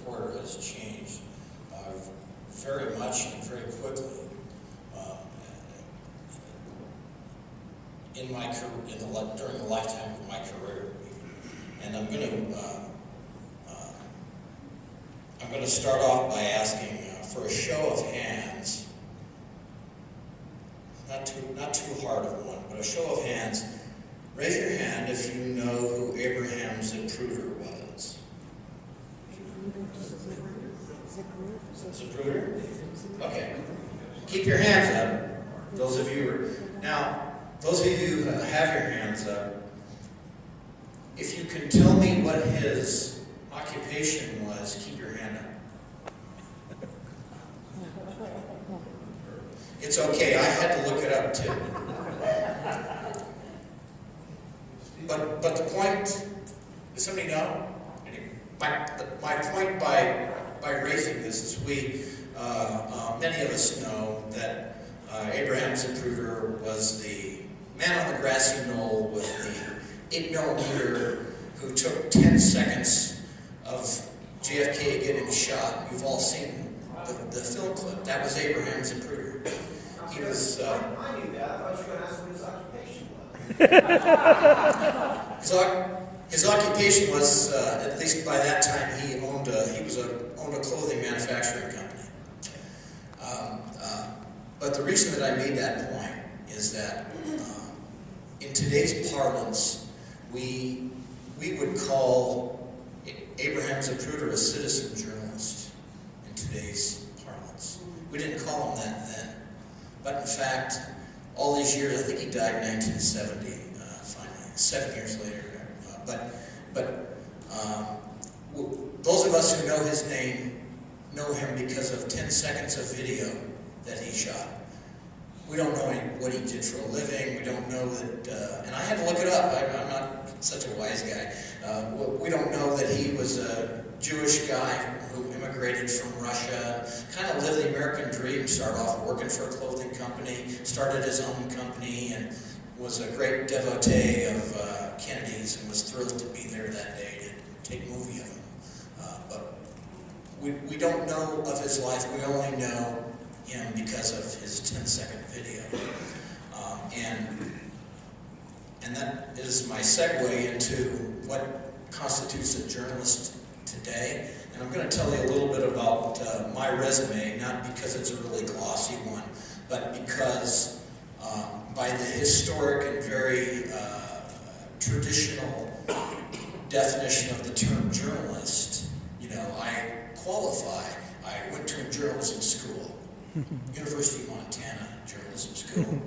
reporter has changed very much and very quickly in my career, during the lifetime of my career. And I'm going to start off by asking for a show of hands. Not too hard of one, but a show of hands. Raise your hand if you know who Abraham Zapruder was. Zapruder? Okay. Keep your hands up. Those of you who have your hands up, if you can tell me what his occupation was, keep your hand up. It's okay, I had to look it up too. But the point, does somebody know? My point by raising this is many of us know that Abraham Zapruder was the man on the grassy knoll with the 8mm who took 10 seconds of JFK getting shot. You've all seen the film clip. That was Abraham Zapruder. He was... I knew that. I thought you were going to ask what his occupation was. His occupation was, at least by that time, he owned a clothing manufacturing company. But the reason that I made that point is that in today's parlance, we would call Abraham Zapruder a citizen journalist in today's parlance. We didn't call him that then. But in fact, all these years, I think he died in 1970, finally, 7 years later. Those of us who know his name know him because of 10 seconds of video that he shot. We don't know what he did for a living. We don't know that, and I had to look it up. I'm not such a wise guy. We don't know that he was a Jewish guy who immigrated from Russia, kind of lived the American dream, started off working for a clothing company, started his own company, and was a great devotee of Kennedy's and was thrilled to be there that day to take a movie of him. But we don't know of his life. We only know him because of his 10-second video. And that is my segue into what constitutes a journalist today. And I'm going to tell you a little bit about my resume, not because it's a really glossy one, but because by the historic and very traditional definition of the term journalist, I qualify. I went to a journalism school, University of Montana Journalism School.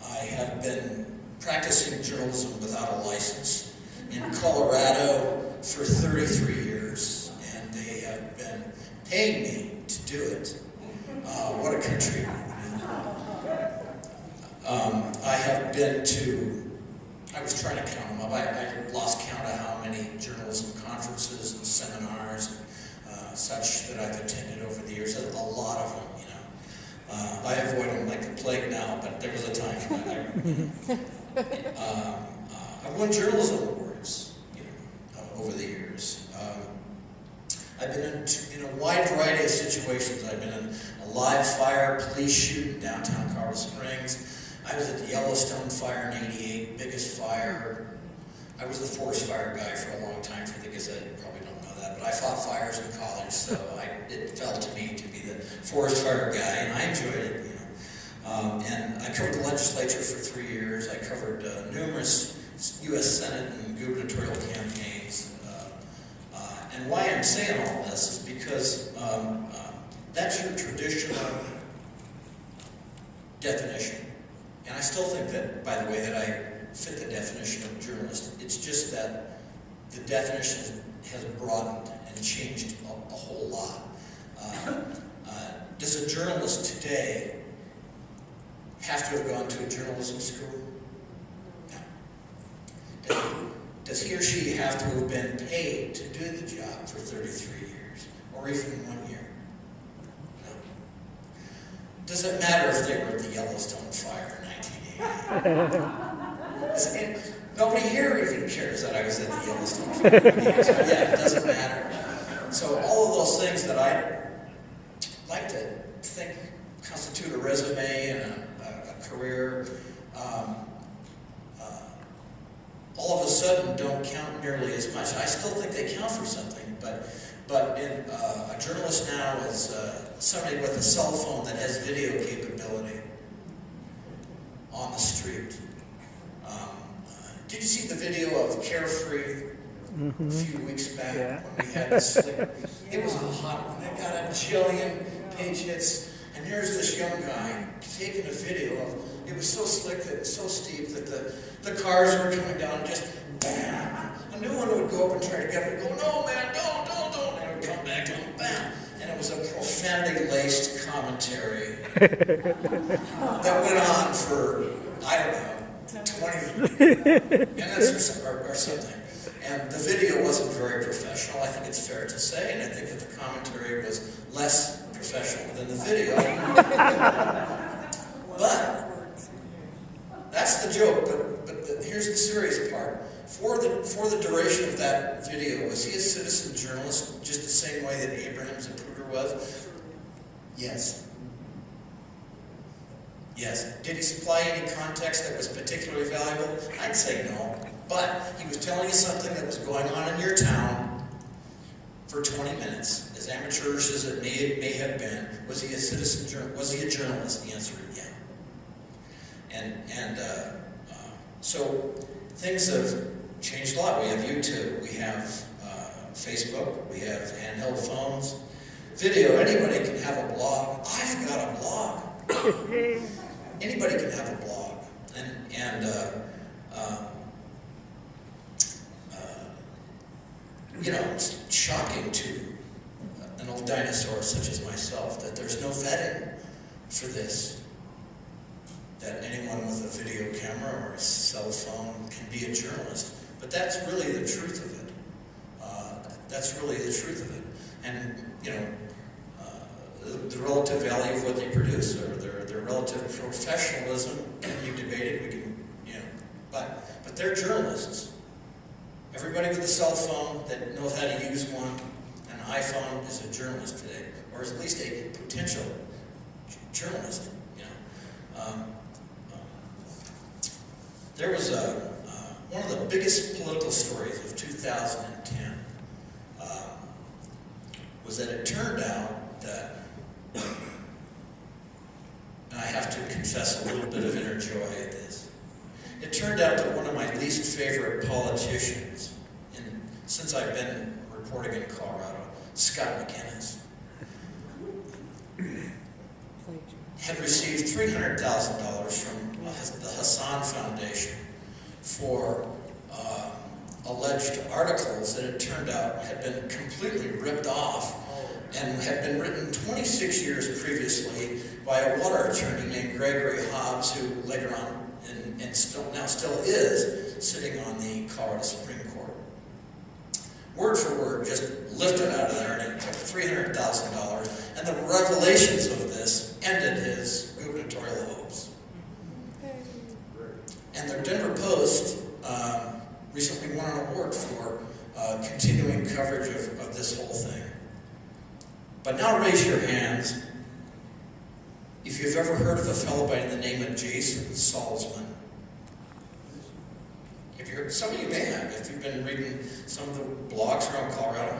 I have been practicing journalism without a license in Colorado for 33 years, and they have been paying me to do it. What a country. I have been to, I was trying to count them up. I lost count of how many journalism conferences and seminars and such that I've attended over the years. A lot of them, I avoid them like the plague now, but there was a time for that. I've won journalism awards, over the years. I've been in a wide variety of situations. I've been in a live fire police shoot in downtown Colorado Springs. I was at the Yellowstone fire in '88, biggest fire. I was the forest fire guy for a long time for the Gazette. You probably don't know that, but I fought fires in college, so it fell to me to be the forest fire guy, and I enjoyed it. And I covered the legislature for 3 years. I covered numerous U.S. Senate and gubernatorial campaigns. And why I'm saying all this is because that's your traditional definition. And I still think that, by the way, that I fit the definition of journalist. It's just that the definition has broadened and changed a whole lot. Does a journalist today have to have gone to a journalism school? No. Does he or she have to have been paid to do the job for 33 years, or even 1 year? No. Does it matter if they were at the Yellowstone fire in 1988? Nobody here even cares that I was at the Yellowstone fire. Yeah, it doesn't matter. So all of things that I like to think constitute a resume and a career, all of a sudden don't count nearly as much. I still think they count for something, but a journalist now is somebody with a cell phone that has video capability on the street. Did you see the video of Carefree a few weeks back when we had this slick? It was a hot one. It got a jillion page hits, and here's this young guy taking a video of. It was so slick, that so steep that the cars were coming down, and just bam. A new one would go up and try to get it. Go, no man, don't, and it would come back to him, bam. And it was a profanity-laced commentary that went on for, I don't know, 20 minutes or something. And the video wasn't very professional, I think it's fair to say, and I think that the commentary was less professional than the video. But that's the joke, but here's the serious part. For the duration of that video, was he a citizen journalist just the same way that Abraham Zapruder was? Yes. Yes. Did he supply any context that was particularly valuable? I'd say no. But he was telling you something that was going on in your town for 20 minutes. As amateurish as it may have been, was he a citizen? Was he a journalist? The answer is yeah. And so things have changed a lot. We have YouTube, we have Facebook, we have handheld phones, video. Anybody can have a blog. I've got a blog. Anybody can have a blog, and you know, it's shocking to an old dinosaur such as myself that there's no vetting for this. That anyone with a video camera or a cell phone can be a journalist. But that's really the truth of it. That's really the truth of it. And, you know, the relative value of what they produce, or their relative professionalism, you debate it, we can, you know, but they're journalists. Everybody with a cell phone that knows how to use one, an iPhone, is a journalist today, or is at least a potential journalist, you know. There was one of the biggest political stories of 2010 was that it turned out that, and I have to confess a little bit of inner joy at this, it turned out that one of my least favorite politicians, since I've been reporting in Colorado, Scott McInnes, had received $300,000 from the Hassan Foundation for alleged articles that it turned out had been completely ripped off and had been written 26 years previously by a water attorney named Gregory Hobbs, who later on and now still is sitting on the Colorado Supreme Court. Word for word, just lifted out of there, and it took $300,000, and the revelations of this ended his gubernatorial hopes. And the Denver Post recently won an award for continuing coverage of this whole thing. But now raise your hands if you've ever heard of a fellow by the name of Jason Salzman. Some of you may have, if you've been reading some of the blogs around Colorado.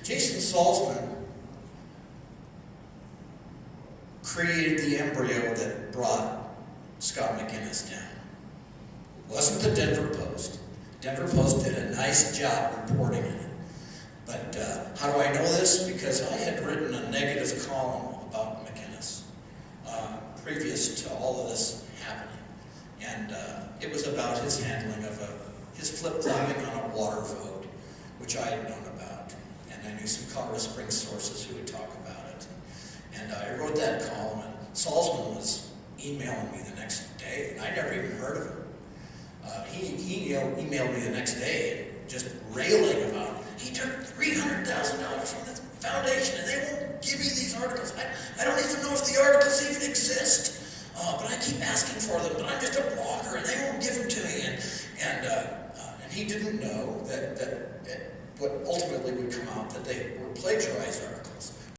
Jason Salzman created the embryo that brought Scott McInnes down. It wasn't the Denver Post. Denver Post did a nice job reporting on it. But how do I know this? Because I had written a negative column about McInnes previous to all of this happening. And it was about his handling of his flip-flopping on a water vote, which I had known about. And I knew some Colorado Springs sources who would talk about it. And I wrote that column, and Salzman was emailing me the next day, and I never even heard of him. He emailed me the next day, just railing about, he took $300,000 from the foundation, and they won't give me these articles. I don't even know if the articles even exist. But I keep asking for them, but I'm just a blogger, and they won't give them to me. And he didn't know that what ultimately would come out, that they were plagiarized articles.